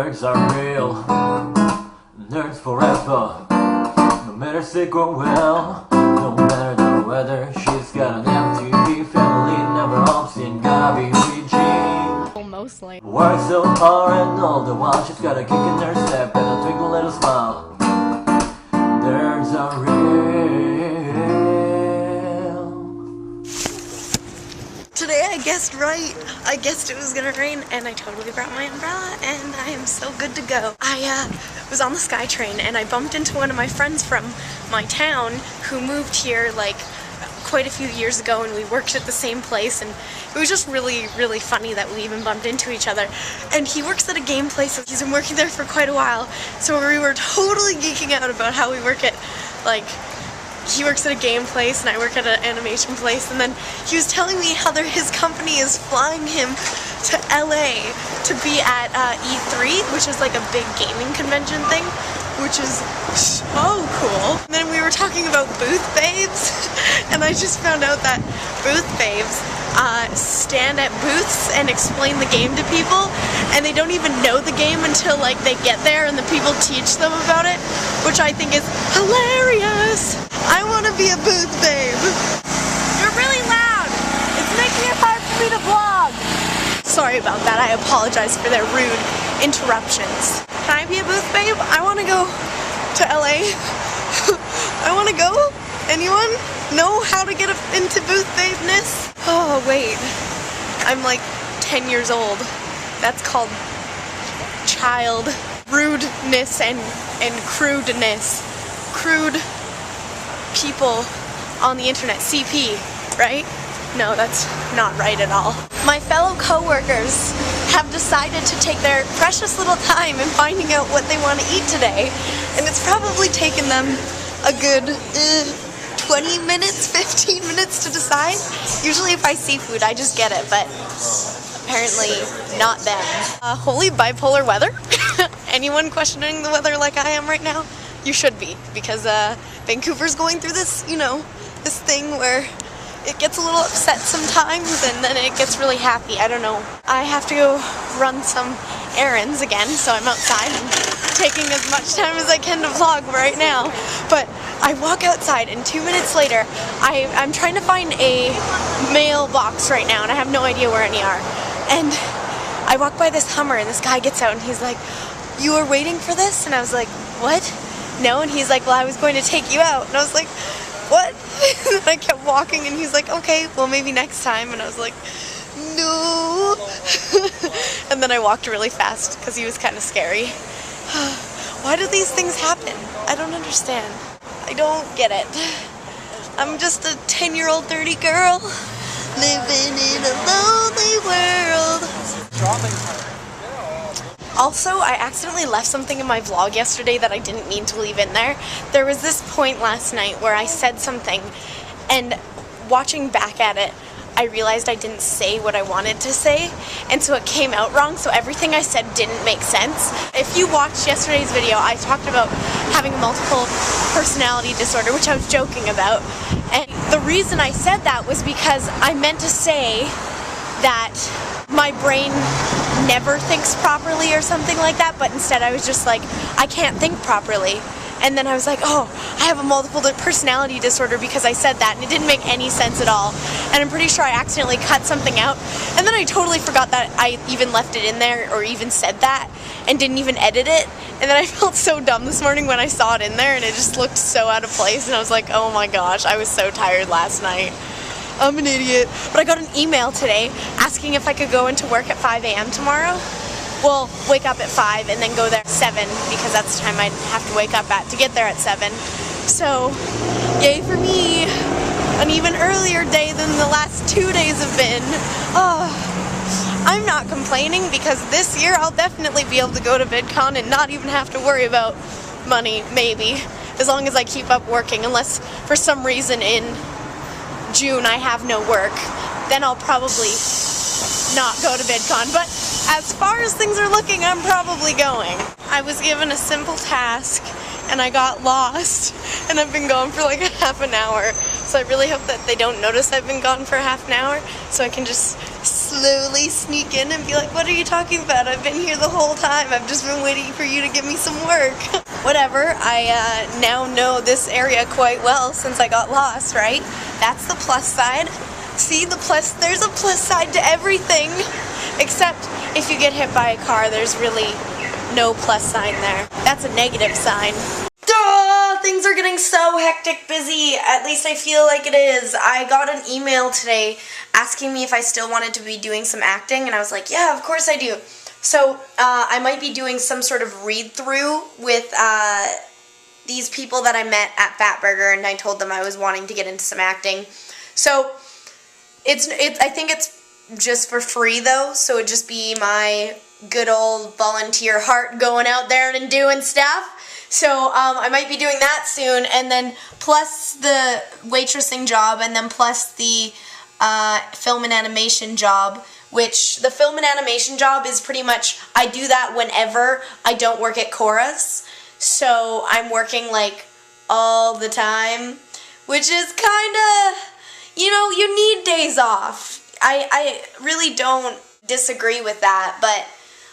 Nerds are real, nerds forever. No matter sick or well, no matter the weather. She's got an MTV family, never home seen, gotta be Regine. Mostly. Works so hard and all the while she's got a kick in her step and a twinkle little smile. Nerds are real. Today I guessed right. I guessed it was gonna rain and I totally brought my umbrella and I am so good to go. I was on the SkyTrain and I bumped into one of my friends from my town who moved here like quite a few years ago, and we worked at the same place, and it was just really funny that we even bumped into each other. And he works at a game place, he's been working there for quite a while, so we were totally geeking out about how we work at, like, he works at a game place and I work at an animation place, and then he was telling me how his company is flying him to LA to be at E3, which is like a big gaming convention thing, which is so cool. And then we were talking about booth babes, and I just found out that booth babes stand at booths and explain the game to people, and they don't even know the game until like they get there and the people teach them about it, which I think is hilarious. I want to be a booth babe. You're really loud. It's making it hard for me to vlog. Sorry about that. I apologize for their rude interruptions. Can I be a booth babe? I want to go to LA. I want to go. Anyone know how to get into booth babeness? Oh, wait. I'm like 10 years old. That's called child rudeness and crudeness. Crude people on the internet. CP, right? No, that's not right at all. My fellow co-workers have decided to take their precious little time in finding out what they want to eat today, and it's probably taken them a good 20 minutes, 15 minutes to decide. Usually if I see food, I just get it, but apparently not them. Holy bipolar weather? Anyone questioning the weather like I am right now? You should be, because Vancouver's going through this, you know, this thing where it gets a little upset sometimes and then it gets really happy. I don't know. I have to go run some errands again, so I'm outside and taking as much time as I can to vlog right now. But I walk outside and 2 minutes later, I'm trying to find a mailbox right now and I have no idea where any are. And I walk by this Hummer and this guy gets out and he's like, "You were waiting for this?" And I was like, "What?" "No." And he's like, "Well, I was going to take you out." And I was like, "What?" And I kept walking and he's like, "Okay, well maybe next time." And I was like, "No." And then I walked really fast because he was kind of scary. Why do these things happen? I don't understand. I don't get it. I'm just a 10-year-old dirty girl living in a lonely world. Also, I accidentally left something in my vlog yesterday that I didn't mean to leave in there. There was this point last night where I said something, and watching back at it, I realized I didn't say what I wanted to say, and so it came out wrong, so everything I said didn't make sense. If you watched yesterday's video, I talked about having multiple personality disorder, which I was joking about, and the reason I said that was because I meant to say that my brain never thinks properly or something like that, but instead I was just like, I can't think properly. And then I was like, oh, I have a multiple personality disorder because I said that, and it didn't make any sense at all. And I'm pretty sure I accidentally cut something out, and then I totally forgot that I even left it in there or even said that and didn't even edit it. And then I felt so dumb this morning when I saw it in there and it just looked so out of place, and I was like, oh my gosh, I was so tired last night. I'm an idiot. But I got an email today asking if I could go into work at 5 a.m. tomorrow. Well, wake up at 5 and then go there at 7 because that's the time I'd have to wake up at to get there at 7. So, yay for me. An even earlier day than the last 2 days have been. Oh, I'm not complaining because this year I'll definitely be able to go to VidCon and not even have to worry about money, maybe. As long as I keep up working, unless for some reason in June I have no work, then I'll probably not go to VidCon, but as far as things are looking, I'm probably going. I was given a simple task and I got lost, and I've been gone for like a half an hour, so I really hope that they don't notice I've been gone for half an hour so I can just slowly sneak in and be like, what are you talking about? I've been here the whole time. I've just been waiting for you to give me some work. Whatever, I now know this area quite well since I got lost, right? That's the plus side. See, there's a plus side to everything. Except if you get hit by a car, there's really no plus sign there. That's a negative sign. Duh! Things are getting so hectic busy. At least I feel like it is. I got an email today asking me if I still wanted to be doing some acting, and I was like, yeah, of course I do. So I might be doing some sort of read-through with these people that I met at Fatburger, and I told them I was wanting to get into some acting. So I think it's just for free though, so it'd just be my good old volunteer heart going out there and doing stuff. So I might be doing that soon, and then plus the waitressing job, and then plus the film and animation job, which the film and animation job is pretty much, I do that whenever I don't work at Cora's. So I'm working like all the time, which is kind of, you know, you need days off. I really don't disagree with that, but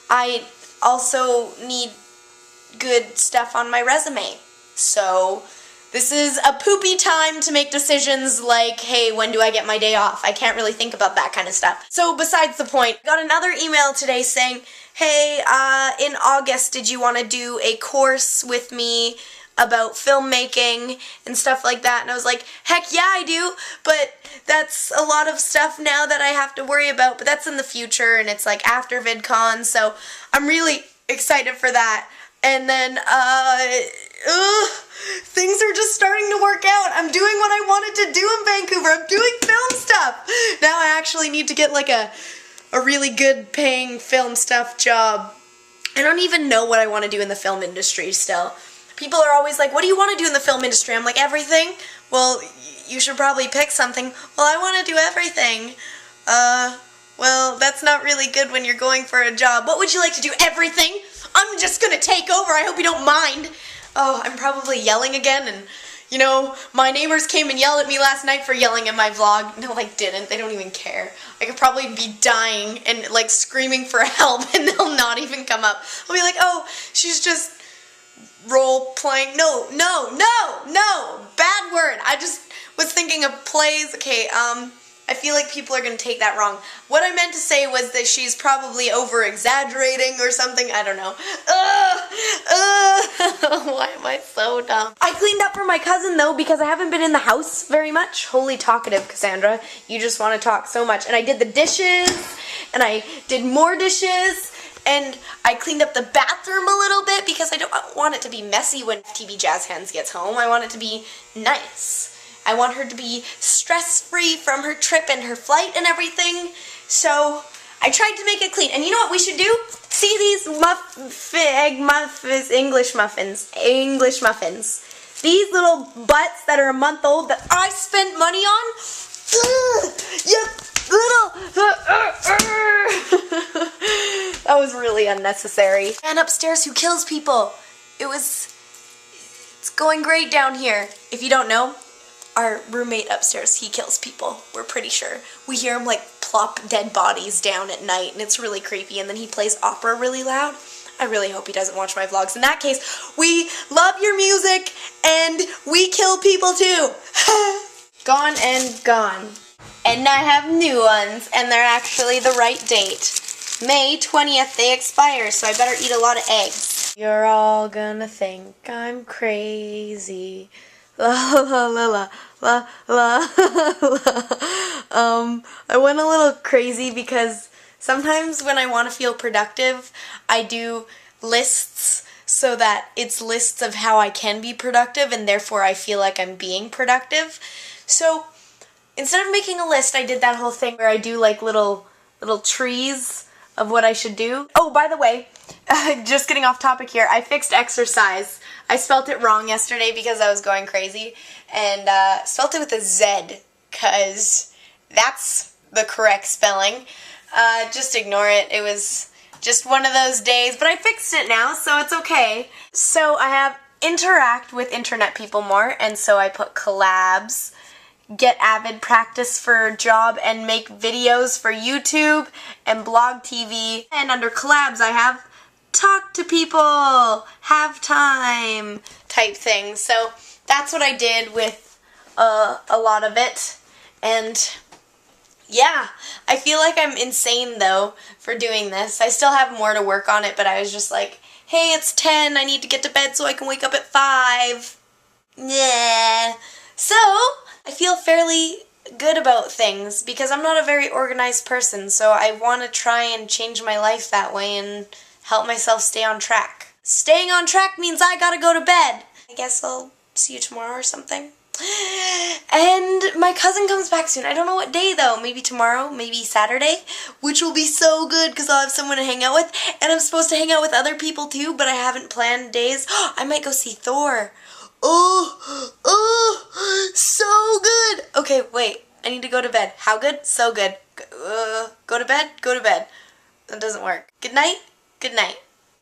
I also need good stuff on my resume. So this is a poopy time to make decisions like, hey, when do I get my day off? I can't really think about that kind of stuff. So besides the point, I got another email today saying, hey, in August, did you want to do a course with me about filmmaking and stuff like that? And I was like, heck yeah, I do, but that's a lot of stuff now that I have to worry about, but that's in the future, and it's like after VidCon, so I'm really excited for that. And then, things are just starting to work out. I'm doing what I wanted to do in Vancouver. I'm doing film stuff. Now I actually need to get like a really good paying film stuff job. I don't even know what I want to do in the film industry still. People are always like, what do you want to do in the film industry? I'm like, everything. Well, you should probably pick something. Well, I want to do everything. Well, that's not really good when you're going for a job. What would you like to do? Everything? I'm just gonna take over. I hope you don't mind. Oh, I'm probably yelling again, and you know, my neighbors came and yelled at me last night for yelling in my vlog. No, I didn't. They don't even care. I could probably be dying and like screaming for help, and they'll not even come up. I'll be like, oh, she's just role playing. No, bad word. I just was thinking of plays. Okay, I feel like people are going to take that wrong. What I meant to say was that she's probably over-exaggerating or something. I don't know. Why am I so dumb? I cleaned up for my cousin, though, because I haven't been in the house very much. Holy talkative, Cassandra. You just want to talk so much. And I did the dishes, and I did more dishes, and I cleaned up the bathroom a little bit because I don't want it to be messy when FTV Jazz Hands gets home. I want it to be nice. I want her to be stress-free from her trip and her flight and everything. So I tried to make it clean. And you know what we should do? See these English muffins. These little butts that are a month old that I spent money on? That was really unnecessary. Man upstairs who kills people. It's going great down here. If you don't know, our roommate upstairs, he kills people. We're pretty sure. We hear him like plop dead bodies down at night, and it's really creepy, and then he plays opera really loud. I really hope he doesn't watch my vlogs. In that case, we love your music, and we kill people too. Gone and gone. And I have new ones, and they're actually the right date. May 20th they expire, so I better eat a lot of eggs. You're all gonna think I'm crazy. La la la la la la la. I went a little crazy because sometimes when I want to feel productive, I do lists so that it's lists of how I can be productive, and therefore I feel like I'm being productive. So instead of making a list, I did that whole thing where I do like little trees of what I should do. Oh, by the way, just getting off topic here, I fixed exercise. I spelt it wrong yesterday because I was going crazy, and spelt it with a Z, because that's the correct spelling. Just ignore it. It was just one of those days, but I fixed it now, so it's okay. So I have interact with internet people more, and so I put collabs, get avid practice for a job and make videos for YouTube and blog TV. And under collabs I have talk to people, have time type things. So that's what I did with a lot of it. And yeah, I feel like I'm insane though for doing this. I still have more to work on it, but I was just like, hey, it's 10, I need to get to bed so I can wake up at 5. Yeah. So, I feel fairly good about things because I'm not a very organized person, so I want to try and change my life that way and help myself stay on track. Staying on track means I gotta go to bed. I guess I'll see you tomorrow or something. And my cousin comes back soon. I don't know what day though. Maybe tomorrow, maybe Saturday, which will be so good because I'll have someone to hang out with. And I'm supposed to hang out with other people too, but I haven't planned days. I might go see Thor. Oh, so good. Okay, wait. I need to go to bed. How good? So good. Go to bed? Go to bed. That doesn't work. Good night? Good night.